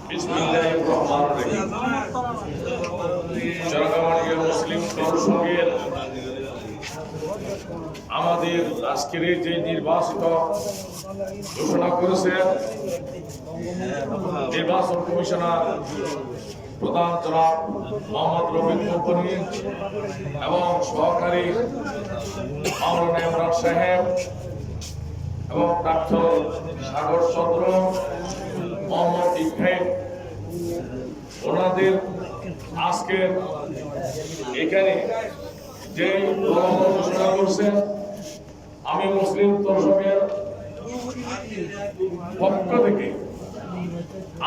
বিসমিল্লাহিররহমানিররহিম। জনগণের মুসলিম দর্শকের আমাদের আজকের যে নির্বাচিত ঘোষণা করেছেন নির্বাচন কমিশনার প্রধান জনাব মোহাম্মদ রবিন কোম্পানি এবং সহকারী মাওলানা ইমরান সাহেব এবং ডাক্তার সাগর চন্দ্র মোহাম্মদ ইব্রাহিম, ওনাদের আজকে এখানে যে ঘোষণা করছেন, আমি মুসলিম দর্শকের পক্ষ থেকে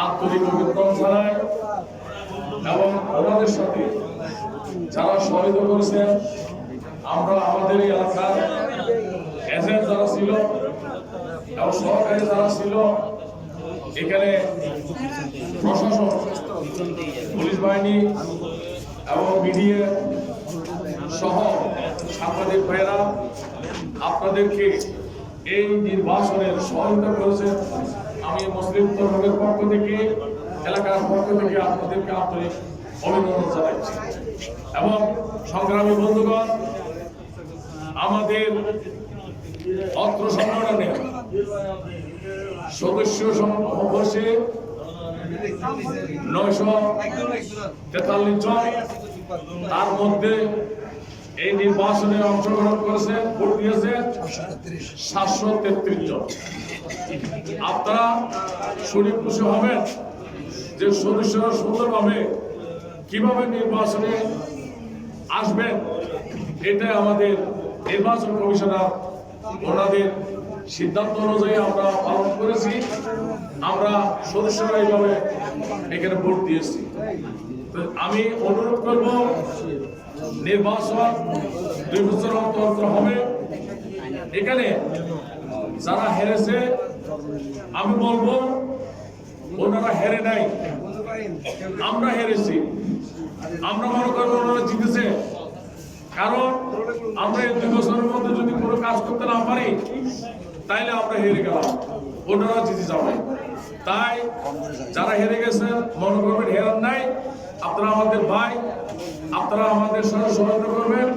আন্তরিক অভিনন্দন জানাই এবং ওনাদের সাথে যারা সহযোগিতা করেছেন, আমরা আমাদের এই এলাকার এজেন্ট যারা ছিল এবং সহকারী যারা ছিল, এখানে প্রশাসন, পুলিশ বাহিনী এবং মিডিয়া সহ সাংবাদিক ভাইয়েরা আপনাদেরকে এই নির্বাচনের সহযোগিতা করেছেন। আমি মুসলিম ধর্মের পক্ষ থেকে, এলাকার পক্ষ থেকে আপনাদেরকে আন্তরিক অভিনন্দন জানাচ্ছি। এবং সংগ্রামী বন্ধুগণ, আমাদের অত্র সংগঠনের সদস্য বসে 943 জন, তার মধ্যে এই নির্বাচনে অংশগ্রহণ করেছেন, ভোট দিয়েছেন 733 জন। আপনারা শুনে খুশি হবেন যে সদস্যরা সুন্দরভাবে কিভাবে নির্বাচনে আসবেন, এটাই আমাদের নির্বাচন কমিশনার ওনাদের সিদ্ধান্ত অনুযায়ী আমরা পালন করেছি। আমরা সদস্যরা এইভাবে এখানে ভোট দিয়েছি। আমি অনুরোধ করব, নির্বাচন 2 বছর অন্তর হবে। এখানে যারা হেরেছে, আমি বলবো ওনারা হেরে নাই, আমরা হেরেছি। আমরা মনে করবো ওনারা জিতেছে, কারণ আমরা এই 2 বছরের মধ্যে যদি কোনো কাজ করতে না পারি তাইলে আমরা হেরে গেলাম, ওনারা জিতে যাবে। তাই যারা হেরে গেছেন মনে করবেন হেরান নাই, আপনারা আমাদের ভাই, আপনারা আমাদের সাথে সহযোগিতা করবেন।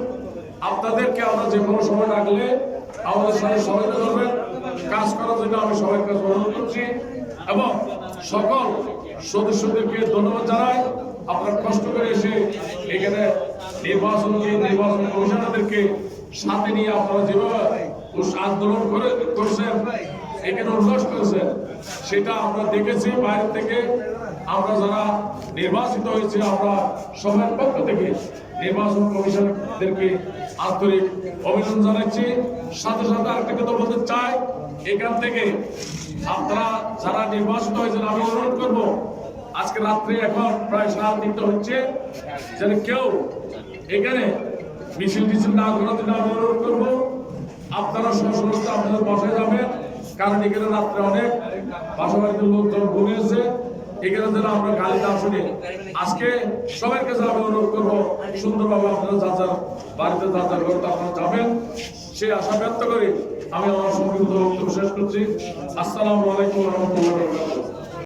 আপনাদেরকে আমরা যে কোনো সময় ডাকলে আমাদের সাথে সহযোগিতা করবেন, কাজ করার জন্য আমি সবাইকে অনুরোধ করছি এবং সকল সদস্যদেরকে ধন্যবাদ জানাই। আপনারা কষ্ট করে এসে এখানে নির্বাচন কমিশনারদেরকে সাথে নিয়ে আপনারা যেভাবে আন্দোলন করছেন, এখানে উল্লাস করেছেন, সেটা আমরা দেখেছি বাইরে থেকে। আমরা যারা নির্বাচিত হয়েছে, আমরা সবার পক্ষ থেকে নির্বাচন কমিশনারদেরকে আন্তরিক অভিনন্দন জানাচ্ছি। সাথে সাথে আরেকটা কথা বলতে চাই, এখান থেকে আপনারা যারা নির্বাচিত হয়েছেন, আমি অনুরোধ করব, আজকে রাত্রে এখন প্রায় 3:30 হচ্ছে, যেন কেউ এখানে মিছিল না করার জন্য আমি অনুরোধ করবো। আপনারা সমস্ত আপনাদের বাসায় যাবেন, কারণ এখানে রাত্রে অনেক বাসা বাড়িতে লোকজন ঘুমিয়েছে, এখানে যেন আমরা গালি না শুনি। আজকে সবার কাছে আমি অনুরোধ করবো, সুন্দরভাবে আপনারা যার বাড়িতে যার ঘরতে আপনারা যাবেন, সেই আশা ব্যক্ত করি আমি আমার সংক্ষিপ্ত বক্তব্য শেষ করছি। আসসালামু আলাইকুম ওয়া রাহমাতুল্লাহি ওয়া বারাকাতুহু।